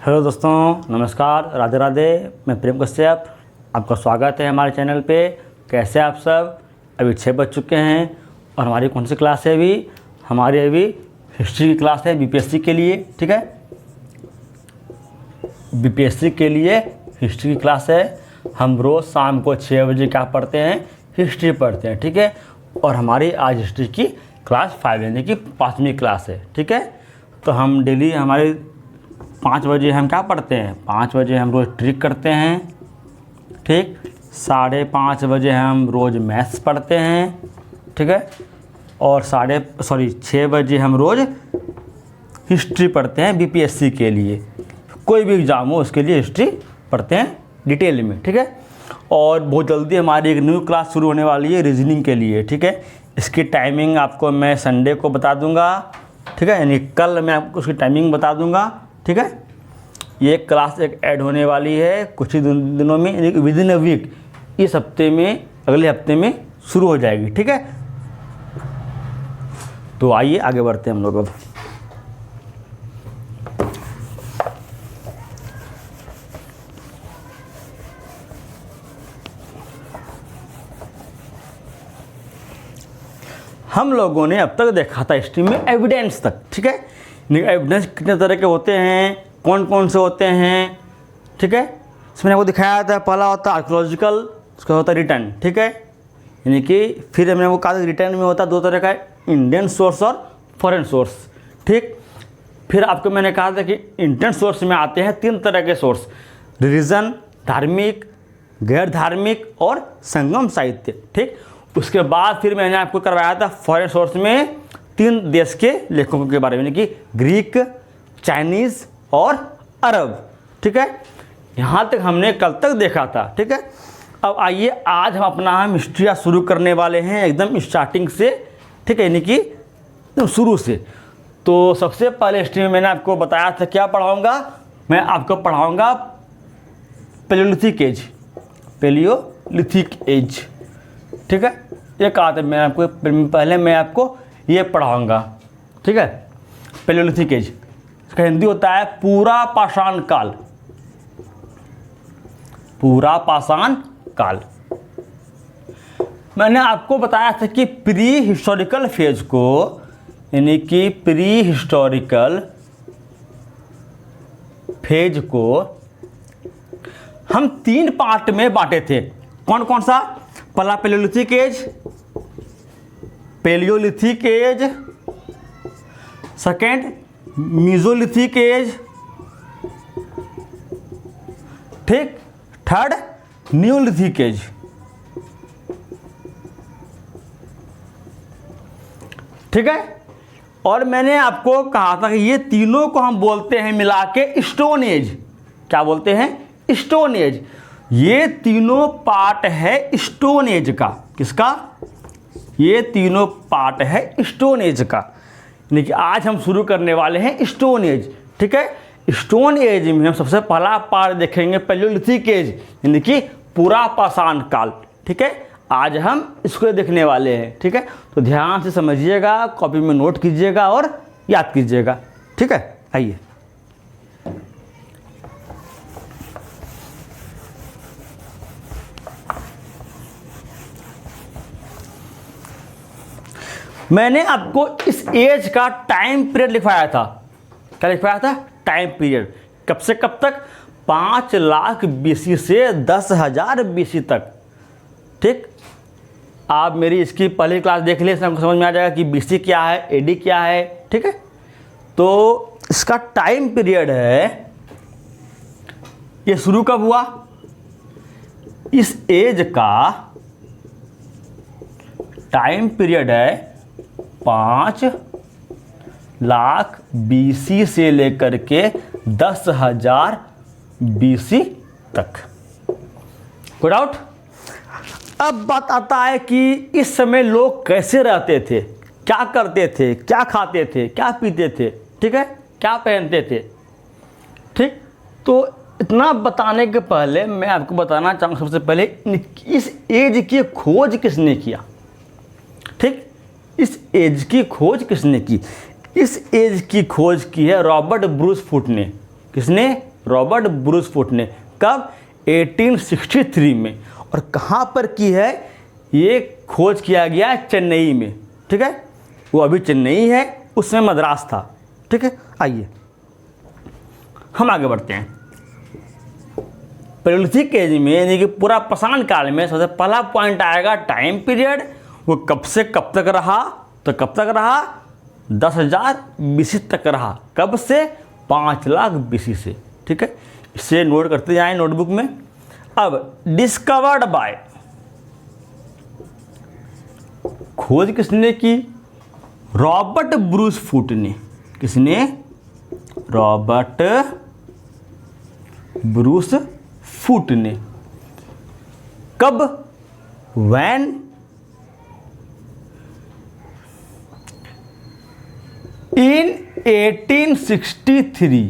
Hello दोस्तों, नमस्कार, राधे राधे। मैं प्रेम कश्यप, आपका स्वागत है हमारे चैनल पे। कैसे आप सब? अभी 6 बज चुके हैं और हमारी कौन सी क्लास है? हमारी अभी हिस्ट्री की क्लास है बीपीएससी के लिए। ठीक है, बीपीएससी के लिए हिस्ट्री की क्लास है। हम रोज़ शाम को 6 बजे क्या पढ़ते हैं? हिस्ट्री पढ़ते हैं। ठीक है, और हमारी आज हिस्ट्री की क्लास 5 यानी कि 5वीं क्लास है। ठीक है, तो हम डेली हमारे 5 बजे हम क्या पढ़ते हैं? 5 बजे हम रोज़ ट्रिक करते हैं। ठीक, 5:30 बजे हम रोज़ मैथ्स पढ़ते हैं। ठीक है, और 6 बजे हम रोज़ हिस्ट्री पढ़ते हैं बीपीएससी के लिए। कोई भी एग्ज़ाम हो उसके लिए हिस्ट्री पढ़ते हैं डिटेल में। ठीक है, और बहुत जल्दी हमारी एक न्यू क्लास शुरू होने वाली है रीजनिंग के लिए। ठीक है, इसकी टाइमिंग आपको मैं संडे को बता दूंगा। ठीक है, यानी कल मैं आपको उसकी टाइमिंग बता दूंगा। ठीक है, ये क्लास एक ऐड होने वाली है कुछ ही दिनों में, विद इन अ वीक। इस हफ्ते में, अगले हफ्ते में शुरू हो जाएगी। ठीक है, तो आइए आगे बढ़ते हैं हम लोग। अब हम लोगों ने अब तक देखा था हिस्ट्री में एविडेंस तक। ठीक है, एविडेंस कितने तरह के होते हैं, कौन कौन से होते हैं। ठीक है, इसमें आपको दिखाया था, पहला होता है आर्कियोलॉजिकल, उसका होता है रिटर्न। ठीक है, यानी कि फिर हमने वो कहा था रिटर्न में होता है 2 तरह का, इंडियन सोर्स और फॉरेन सोर्स। ठीक, फिर आपको मैंने कहा था कि इंडियन सोर्स में आते हैं 3 तरह के सोर्स, रिलीजन, धार्मिक, गैर धार्मिक और संगम साहित्य। ठीक, उसके बाद फिर मैंने आपको करवाया था फॉरेन सोर्स में 3 देश के लेखकों के बारे में, यानी कि ग्रीक, चाइनीज़ और अरब। ठीक है, यहाँ तक हमने कल तक देखा था। ठीक है, अब आइए आज हम अपना हिस्ट्री शुरू करने वाले हैं एकदम स्टार्टिंग से। ठीक है, यानी कि एकदम शुरू से। तो सबसे पहले हिस्ट्री में मैंने आपको बताया था क्या पढ़ाऊँगा। मैं आपको पढ़ाऊँगा पैलियोलिथिक एज, पैलियोलिथिक एज। ठीक है, ये कहा था मैं आपको, पहले मैं आपको ये पढ़ाऊँगा। ठीक है, पैलियोलिथिक एज, इसका हिंदी होता है पूरा पाषाण काल। पूरा पाषाण काल। मैंने आपको बताया था कि प्री हिस्टोरिकल फेज को, यानी कि प्री हिस्टोरिकल फेज को हम 3 पार्ट में बांटे थे। कौन कौन सा? पहला palaeolithic age, second mesolithic age, ठीक, थर्ड न्यूलिथिक एज। ठीक है, और मैंने आपको कहा था कि ये तीनों को हम बोलते हैं मिला के स्टोन एज। क्या बोलते हैं? Stone age. ये तीनों पार्ट है स्टोन एज का। किसका? ये तीनों पार्ट है स्टोन एज का, यानी कि आज हम शुरू करने वाले हैं स्टोन एज। ठीक है, स्टोन एज में हम सबसे पहला पार्ट देखेंगे पैलियोलिथिक एज, यानी कि पूरा पाषाण काल। ठीक है, आज हम इसको देखने वाले हैं। ठीक है, तो ध्यान से समझिएगा, कॉपी में नोट कीजिएगा और याद कीजिएगा। ठीक है, आइए। मैंने आपको इस एज का टाइम पीरियड लिखवाया था। क्या लिखवाया था? Time period. कब से कब तक? 5 लाख BC से 10,000 BC तक। ठीक, आप मेरी इसकी पहली क्लास देख लिए, इसमें आपको समझ में आ जाएगा कि BC क्या है, AD क्या है। ठीक है, तो इसका टाइम पीरियड है, ये शुरू कब हुआ? इस एज का टाइम पीरियड है 5 लाख BC से लेकर के 10,000 BC तक। कोई डाउट? अब बात आता है कि इस समय लोग कैसे रहते थे, क्या करते थे, क्या खाते थे, क्या पीते थे। ठीक है, क्या पहनते थे। ठीक, तो इतना बताने के पहले मैं आपको बताना चाहूँगा सबसे पहले इस एज की खोज किसने किया। ठीक, इस एज की खोज किसने की? इस एज की खोज की है रॉबर्ट ब्रूस फुट ने। किसने? रॉबर्ट ब्रूस फूट ने। कब? 1863 में। और कहाँ पर की है? ये खोज किया गया चेन्नई में, ठीक है। वो अभी चेन्नई है, उसमें मद्रास था, ठीक है। आइए हम आगे बढ़ते हैं। पैलेयोलिथिक एज में यानी कि पूरा पाषाण काल में सबसे पहला पॉइंट आएगा टाइम पीरियड। वो कब से कब तक रहा? तो कब तक रहा? 10,000 BC तक रहा। कब से? 5 लाख BC से, ठीक है। इसे नोट करते जाएं नोटबुक में। अब डिस्कवर्ड बाय, खोज किसने की? रॉबर्ट ब्रूस फूट ने। किसने? रॉबर्ट ब्रूस फूट ने। कब? वैन इन 1863।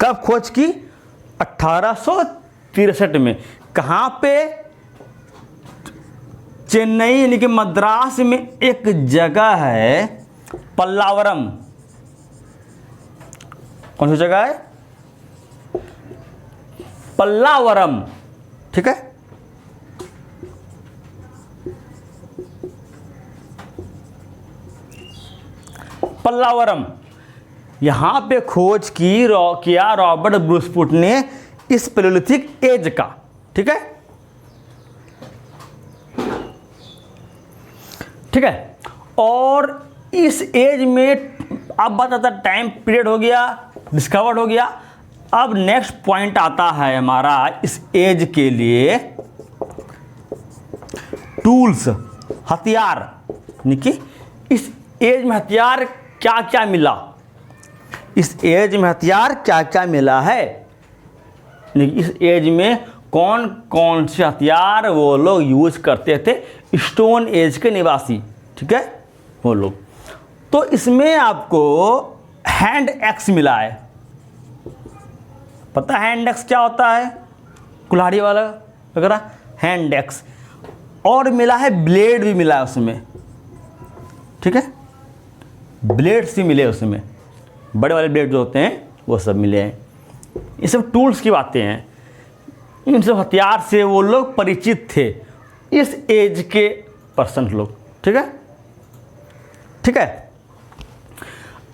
कब खोज की? 1863 में। कहाँ पे? चेन्नई यानी कि मद्रास में एक जगह है पल्लावरम। कौन सी जगह है? पल्लावरम, ठीक है। पल्लावरम, यहां पे खोज किया रॉबर्ट ब्रूस फूट ने इस पैलेयोलिथिक एज का, ठीक है, ठीक है। और इस एज में अब बात आता है टाइम पीरियड हो गया, डिस्कवर्ड हो गया। अब नेक्स्ट पॉइंट आता है हमारा इस एज के लिए टूल्स, हथियार, यानी कि इस एज में हथियार क्या क्या मिला, इस एज में हथियार क्या क्या मिला है, इस एज में कौन कौन से हथियार वो लोग यूज करते थे, स्टोन एज के निवासी, ठीक है, वो लोग। तो इसमें आपको हैंड एक्स मिला है। पता है हैंड एक्स क्या होता है? कुल्हाड़ी वाला वगैरह, हैंड एक्स। और मिला है ब्लेड भी मिला है उसमें, ठीक है, ब्लेड्स भी मिले उसमें, बड़े वाले ब्लेड जो होते हैं वो सब मिले हैं। ये सब टूल्स की बातें हैं। इन सब हथियार से वो लोग परिचित थे, इस एज के पर्सन लोग, ठीक है, ठीक है।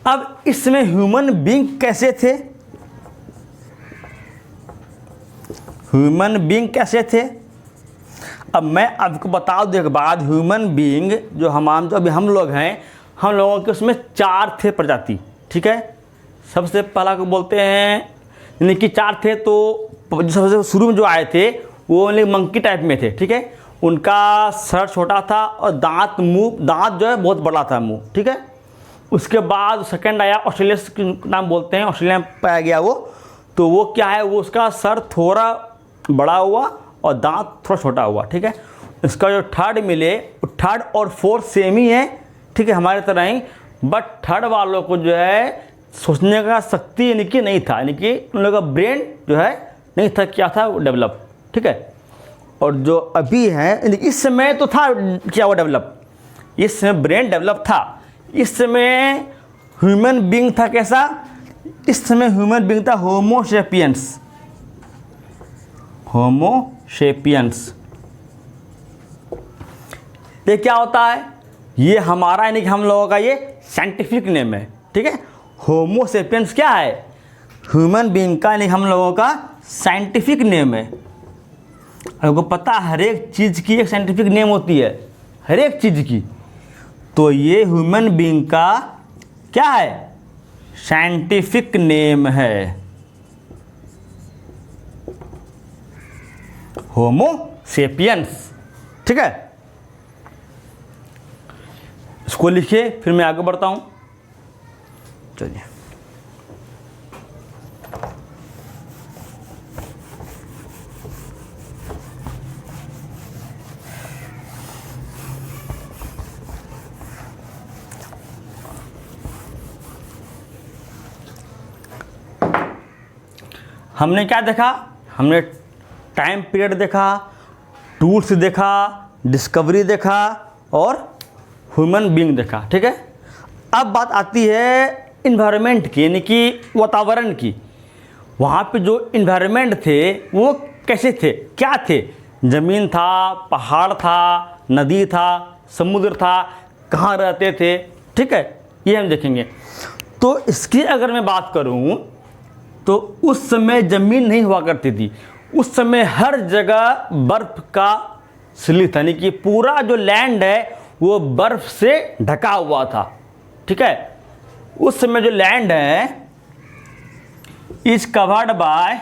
अब इसमें ह्यूमन बीइंग कैसे थे? ह्यूमन बीइंग कैसे थे? अब मैं आपको बता दूं एक बात, ह्यूमन बीइंग जो अभी हम लोग हैं, हम लोगों के उसमें 4 थे प्रजाति, ठीक है। सबसे पहला को बोलते हैं, यानी कि 4 थे। तो जो सबसे शुरू में जो आए थे वो मंकी टाइप में थे, ठीक है। उनका सर छोटा था और दांत जो है बहुत बड़ा था मुंह, ठीक है। उसके बाद सेकंड आया ऑस्ट्रेलियस नाम बोलते हैं, ऑस्ट्रेलिया में पाया गया वो। तो वो क्या है, वो उसका सर थोड़ा बड़ा हुआ और दांत थोड़ा छोटा हुआ, ठीक है। इसका जो थर्ड मिले, थर्ड और फोर्थ सेम ही है, ठीक है, हमारे तरह ही। बट थर्ड वालों को जो है सोचने का शक्ति यानी कि नहीं था, यानी कि उन लोगों का ब्रेन जो है नहीं था, क्या था वो डेवलप, ठीक है। और जो अभी है, इस समय तो था क्या वो डेवलप, इस समय ब्रेन डेवलप था। इस समय ह्यूमन बीइंग था कैसा? इस समय ह्यूमन बीइंग था होमो सेपियंस, होमो सेपियंस। ये क्या होता है? ये हमारा यानी कि हम लोगों का ये साइंटिफिक नेम है, ठीक है। होमो सेपियंस क्या है? ह्यूमन बीइंग का यानी हम लोगों का साइंटिफिक नेम है। आपको पता है हर एक चीज़ की एक साइंटिफिक नेम होती है, हर एक चीज़ की। तो ये ह्यूमन बीइंग का क्या है? साइंटिफिक नेम है, होमो सेपियंस, ठीक है। इसको लिखिए, फिर मैं आगे बढ़ता हूं। चलिए, हमने क्या देखा? हमने टाइम पीरियड देखा, टूल्स देखा, डिस्कवरी देखा और ह्यूमन बीइंग देखा, ठीक है। अब बात आती है इन्वायरमेंट की, यानी कि वातावरण की। वहाँ पे जो इन्वायरमेंट थे वो कैसे थे, क्या थे, ज़मीन था, पहाड़ था, नदी था, समुद्र था, कहाँ रहते थे, ठीक है, ये हम देखेंगे। तो इसकी अगर मैं बात करूँ तो उस समय ज़मीन नहीं हुआ करती थी, उस समय हर जगह बर्फ़ का स्लिप था, यानी कि पूरा जो लैंड है वो बर्फ़ से ढका हुआ था, ठीक है। उस समय जो लैंड है इज कवर्ड बाय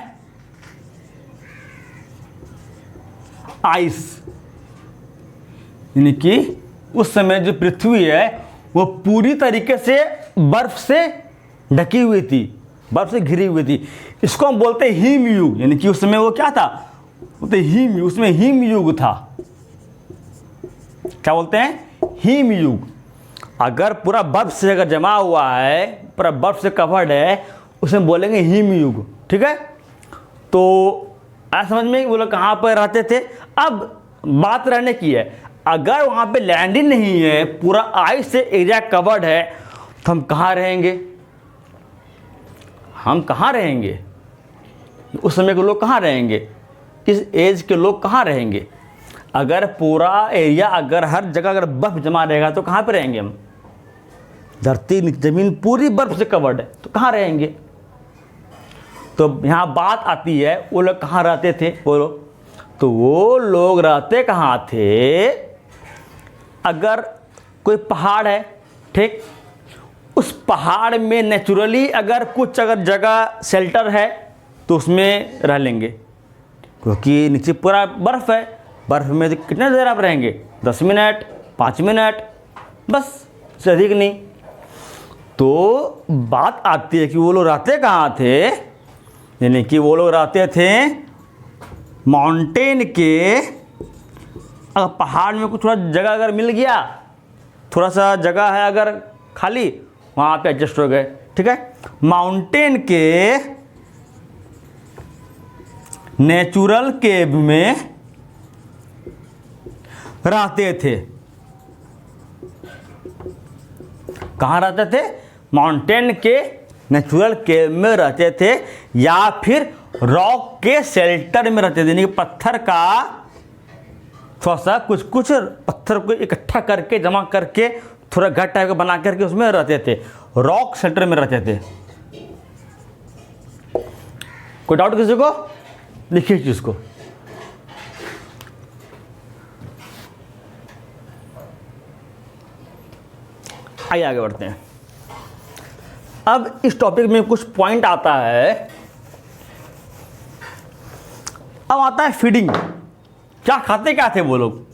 आइस, यानी कि उस समय जो पृथ्वी है वो पूरी तरीके से बर्फ से ढकी हुई थी, बर्फ से घिरी हुई थी। इसको हम बोलते हैं हिम युग, यानी कि उस समय वो क्या था, बोलते हिम युग, उसमें हिम युग था। क्या बोलते हैं, हिम युग। अगर पूरा बर्फ से अगर जमा हुआ है, पूरा बर्फ से कवर्ड है, उसे बोलेंगे हिम युग, ठीक है। तो आज समझ में वो लोग कहाँ पर रहते थे। अब बात रहने की है, अगर वहाँ पे लैंड ही नहीं है, पूरा आइस से एरिया कवर्ड है, तो हम कहाँ रहेंगे, हम कहाँ रहेंगे, उस समय के लोग कहाँ रहेंगे, इस एज के लोग कहाँ रहेंगे। अगर पूरा एरिया, अगर हर जगह अगर बर्फ जमा रहेगा तो कहाँ पे रहेंगे हम, धरती ज़मीन पूरी बर्फ से कवर्ड है तो कहाँ रहेंगे। तो यहाँ बात आती है वो लोग कहाँ रहते थे, बोलो, तो वो लोग रहते कहाँ थे, अगर कोई पहाड़ है, ठीक, उस पहाड़ में नेचुरली अगर कुछ अगर जगह शेल्टर है तो उसमें रह लेंगे, क्योंकि नीचे पूरा बर्फ़ है, बर्फ़ में तो कितने देर आप रहेंगे, 10 मिनट 5 मिनट, बस, इससे अधिक नहीं। तो बात आती है कि वो लोग रहते कहाँ थे, यानी कि वो लोग रहते थे माउंटेन के, अगर पहाड़ में कुछ थोड़ा जगह अगर मिल गया, थोड़ा सा जगह है अगर खाली, वहाँ पे एडजस्ट हो गए, ठीक है। माउंटेन के नेचुरल केव में रहते थे। कहाँ रहते थे, माउंटेन के नेचुरल केव में रहते थे, या फिर रॉक के शेल्टर में रहते थे, यानी कि पत्थर का थोड़ा सा कुछ कुछ पत्थर को इकट्ठा करके, जमा करके, थोड़ा घर टाइप का बना करके उसमें रहते थे, रॉक शेल्टर में रहते थे। कोई डाउट किसी को, लिखिए चीज को। आइए आगे बढ़ते हैं। अब इस टॉपिक में कुछ पॉइंट आता है। अब आता है फीडिंग, क्या खाते क्या थे वो लोग,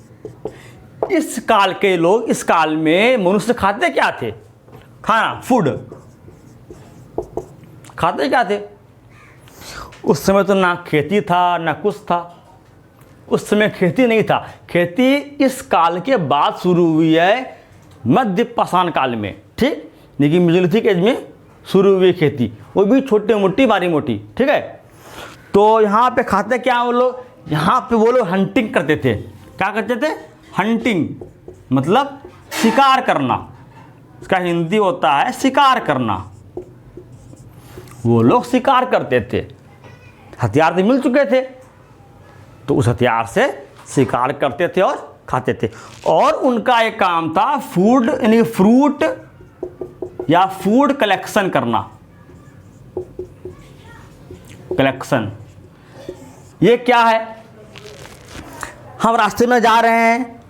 इस काल के लोग, इस काल में मनुष्य खाते क्या थे, खाना, फूड खाते क्या थे। उस समय तो ना खेती था ना कुछ था, उस समय खेती नहीं था। खेती इस काल के बाद शुरू हुई है, मध्य पाषाण काल में, ठीक, लेकिन मेसोलिथिक एज में शुरू हुई खेती, वो भी छोटी मोटी बारी मोटी, ठीक है। तो यहाँ पे खाते क्या वो लोग, यहाँ पे वो लोग हंटिंग करते थे। क्या करते थे, हंटिंग, मतलब शिकार करना, इसका हिंदी होता है शिकार करना। वो लोग शिकार करते थे, हथियार तो मिल चुके थे, तो उस हथियार से शिकार करते थे और खाते थे। और उनका एक काम था फूड, यानी फ्रूट या फूड कलेक्शन करना। कलेक्शन ये क्या है, हम रास्ते में जा रहे हैं,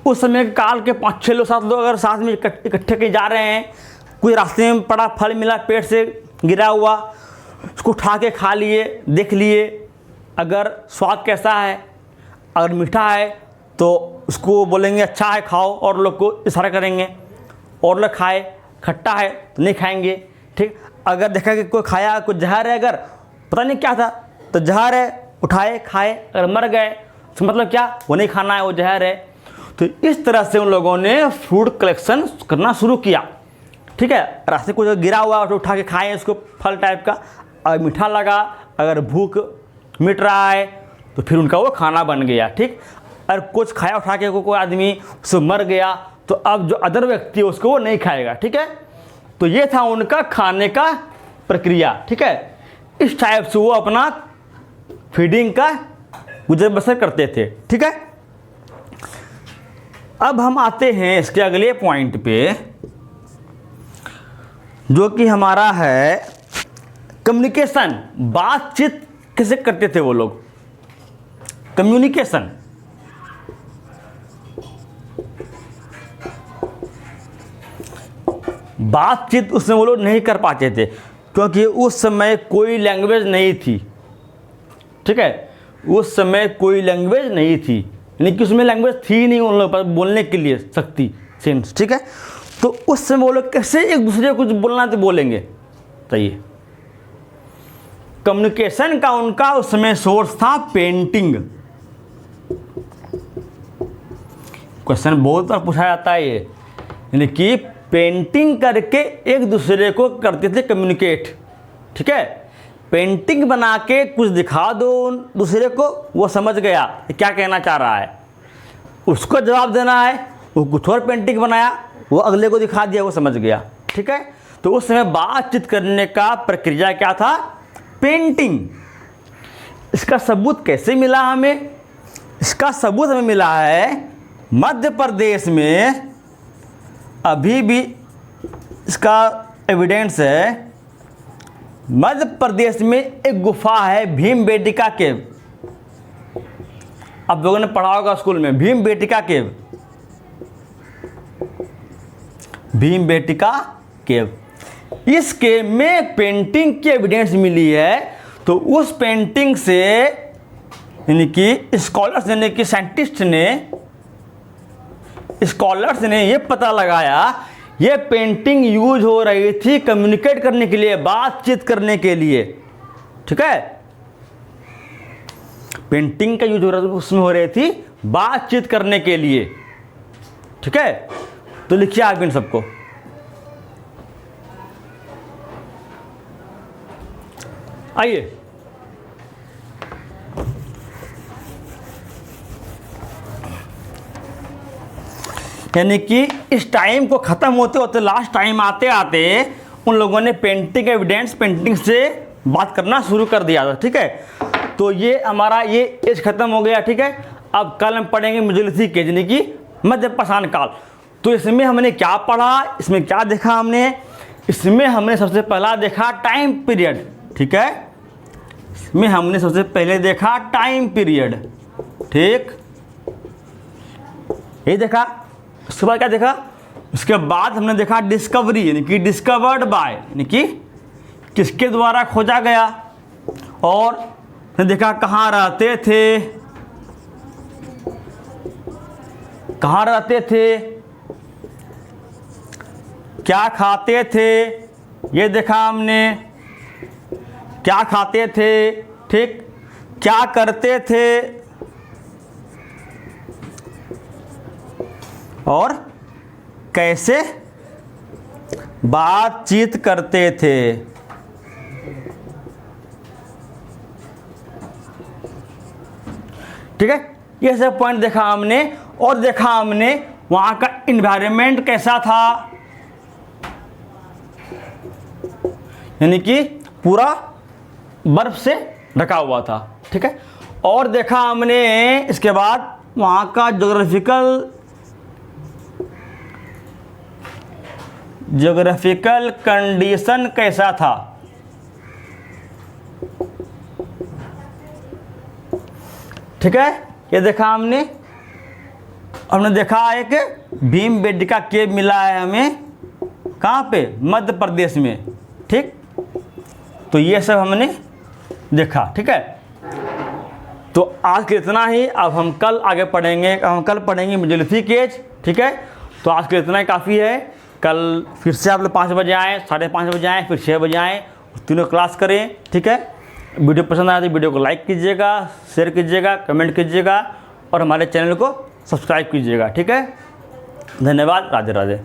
उस समय काल के 5-6 लोग 7 लोग अगर साथ में इकट्ठे कहीं जा रहे हैं, कोई रास्ते में पड़ा फल मिला पेड़ से गिरा हुआ, उसको उठा के खा लिए, देख लिए अगर स्वाद कैसा है, अगर मीठा है तो उसको बोलेंगे अच्छा है खाओ, और लोग को इशारा करेंगे, और लोग खाए, खट्टा है तो नहीं खाएंगे, ठीक। अगर देखा कि कोई खाया, कोई जहर है, अगर पता नहीं क्या था तो जहर है, उठाए खाए, अगर मर गए तो मतलब क्या, वो नहीं खाना है, वो जहर है। तो इस तरह से उन लोगों ने फूड कलेक्शन करना शुरू किया, ठीक है। रास्ते को जो गिरा हुआ तो उठा के खाएं उसको, फल टाइप का, अगर मीठा लगा, अगर भूख मिट रहा है तो फिर उनका वो खाना बन गया, ठीक। अगर कुछ खाया उठा के कोई आदमी उससे मर गया तो अब जो अदर व्यक्ति है उसको वो नहीं खाएगा, ठीक है। तो ये था उनका खाने का प्रक्रिया, ठीक है। इस टाइप से वो अपना फीडिंग का गुजर बसर करते थे। ठीक है, अब हम आते हैं इसके अगले पॉइंट पे, जो कि हमारा है कम्युनिकेशन। बातचीत कैसे करते थे वो लोग, कम्युनिकेशन। बातचीत उसमें वो लोग नहीं कर पाते थे, क्योंकि उस समय कोई लैंग्वेज नहीं थी। ठीक है, उस समय कोई लैंग्वेज नहीं थी, यानी कि उसमें लैंग्वेज थी नहीं उन लोगों के पास बोलने के लिए शक्ति, सेंस। ठीक है, तो उस समय वो लोग कैसे एक दूसरे को कुछ बोलना तो बोलेंगे। चाहिए कम्युनिकेशन का उनका उस समय सोर्स था पेंटिंग। क्वेश्चन बहुत बार पूछा जाता है ये, यानी कि पेंटिंग करके एक दूसरे को करते थे कम्युनिकेट। ठीक है, पेंटिंग बना के कुछ दिखा दो दूसरे को, वो समझ गया क्या कहना चाह रहा है, उसको जवाब देना है, वो कुछ और पेंटिंग बनाया, वो अगले को दिखा दिया, वो समझ गया। ठीक है, तो उस समय बातचीत करने का प्रक्रिया क्या था, पेंटिंग। इसका सबूत कैसे मिला हमें, इसका सबूत हमें मिला है मध्य प्रदेश में, अभी भी इसका एविडेंस है। मध्य प्रदेश में एक गुफा है भीमबेटका केव, आप लोगों ने पढ़ा होगा स्कूल में, भीमबेटका केव, भीमबेटका केव। इस केव में पेंटिंग की एविडेंस मिली है। तो उस पेंटिंग से यानी कि स्कॉलर्स यानी कि साइंटिस्ट ने ये पता लगाया ये पेंटिंग यूज हो रही थी कम्युनिकेट करने के लिए, बातचीत करने के लिए। ठीक है, पेंटिंग का यूज हो रहा था, उसमें हो रही थी बातचीत करने के लिए। ठीक है, तो लिखिए आप इन सबको। आइए, यानी कि इस टाइम को ख़त्म होते होते लास्ट टाइम आते आते उन लोगों ने पेंटिंग एविडेंस, पेंटिंग से बात करना शुरू कर दिया था। ठीक है, तो ये हमारा ये एज ख़त्म हो गया। ठीक है, अब कल हम पढ़ेंगे मेसोलिथिक एज यानी कि मध्य पाषाण काल। तो इसमें हमने क्या पढ़ा, इसमें क्या देखा हमने, इसमें हमने सबसे पहला देखा टाइम पीरियड। ठीक है, इसमें हमने सबसे पहले देखा टाइम पीरियड। ठीक, ये देखा। उसके बाद क्या देखा, उसके बाद हमने देखा डिस्कवरी यानी कि डिस्कवर्ड बाय, यानी कि किसके द्वारा खोजा गया, और हमने देखा कहाँ रहते थे, कहाँ रहते थे, क्या खाते थे, ये देखा हमने, क्या खाते थे। ठीक, क्या करते थे, और कैसे बातचीत करते थे। ठीक है, ये सब पॉइंट देखा हमने, और देखा हमने वहाँ का इन्वायरमेंट कैसा था, यानी कि पूरा बर्फ से ढका हुआ था। ठीक है, और देखा हमने इसके बाद वहाँ का ज्योग्राफिकल कंडीशन कैसा था। ठीक है, ये देखा हमने देखा एक भीमबेटका केव मिला है हमें, कहाँ पे, मध्य प्रदेश में। ठीक, तो ये सब हमने देखा। ठीक है, तो आज के इतना ही। अब हम कल आगे पढ़ेंगे, हम कल पढ़ेंगे मेसोलिथिक एज। ठीक है, तो आज के इतना ही काफ़ी है। कल फिर से आप लोग 5 बजे आएँ, 5:30 बजे आएँ, फिर 6 बजे आएँ, तीनों क्लास करें। ठीक है, वीडियो पसंद आए तो वीडियो को लाइक कीजिएगा, शेयर कीजिएगा, कमेंट कीजिएगा, और हमारे चैनल को सब्सक्राइब कीजिएगा। ठीक है, धन्यवाद, राधे राधे।